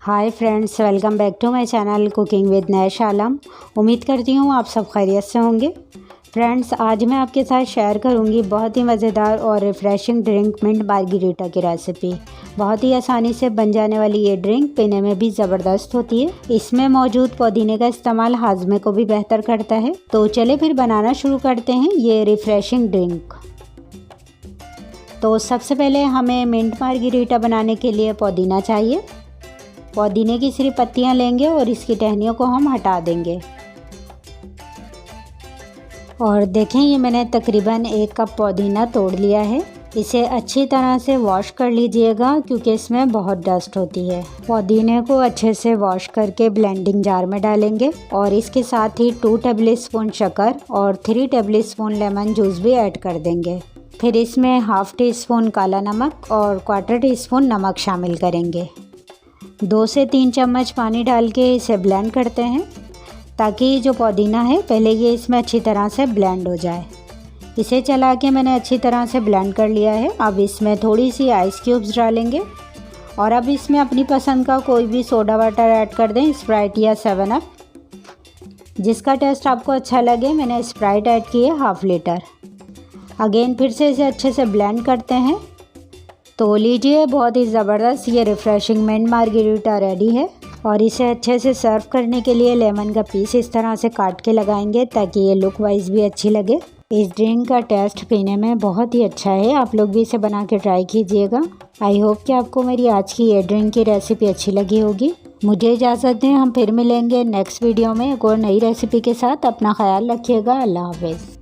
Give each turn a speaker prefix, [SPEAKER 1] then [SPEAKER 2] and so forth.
[SPEAKER 1] Hi friends, welcome back to my channel cooking with Nash Alam. उम्मीद करती हूँ आप सब खैरियत से होंगे। फ्रेंड्स, आज मैं आपके साथ शेयर करूँगी बहुत ही मज़ेदार और रिफ़्रेशिंग ड्रिंक मिंट मार्गरीटा की रेसिपी। बहुत ही आसानी से बन जाने वाली ये ड्रिंक पीने में भी ज़बरदस्त होती है। इसमें मौजूद पुदीने का इस्तेमाल हाजमे को भी बेहतर करता है। तो चले फिर बनाना शुरू करते हैं ये रिफ़्रेशिंग ड्रिंक। तो सबसे पहले हमें मिंट मार्गरीटा बनाने के लिए पुदीना चाहिए। पुदीने की सिर्फ पत्तियां लेंगे और इसकी टहनियों को हम हटा देंगे। और देखें, ये मैंने तकरीबन 1 कप पुदीना तोड़ लिया है। इसे अच्छी तरह से वॉश कर लीजिएगा क्योंकि इसमें बहुत डस्ट होती है। पुदीने को अच्छे से वॉश करके ब्लेंडिंग जार में डालेंगे और इसके साथ ही 2 टेबलस्पून शक्कर और 3 टेबलस्पून लेमन जूस भी ऐड कर देंगे। फिर इसमें हाफ़ टी स्पून काला नमक और 1/4 टीस्पून नमक शामिल करेंगे। 2 से 3 चम्मच पानी डाल के इसे ब्लेंड करते हैं ताकि जो पुदीना है पहले ये इसमें अच्छी तरह से ब्लेंड हो जाए। इसे चला के मैंने अच्छी तरह से ब्लेंड कर लिया है। अब इसमें थोड़ी सी आइस क्यूब्स डालेंगे और अब इसमें अपनी पसंद का कोई भी सोडा वाटर ऐड कर दें, स्प्राइट या 7 अप, जिसका टेस्ट आपको अच्छा लगे। मैंने स्प्राइट ऐड की है 1/2 लीटर। अगेन फिर से इसे अच्छे से ब्लेंड करते हैं। तो लीजिए, बहुत ही ज़बरदस्त ये रिफ़्रेशिंग मिंट मार्गरीटा रेडी है। और इसे अच्छे से सर्व करने के लिए लेमन का पीस इस तरह से काट के लगाएंगे ताकि ये लुक वाइज भी अच्छी लगे। इस ड्रिंक का टेस्ट पीने में बहुत ही अच्छा है। आप लोग भी इसे बना के ट्राई कीजिएगा। आई होप कि आपको मेरी आज की ये ड्रिंक की रेसिपी अच्छी लगी होगी। मुझे इजाज़त दें, हम फिर मिलेंगे नेक्स्ट वीडियो में एक और नई रेसिपी के साथ। अपना ख्याल रखिएगा। अल्लाह हाफ़िज़।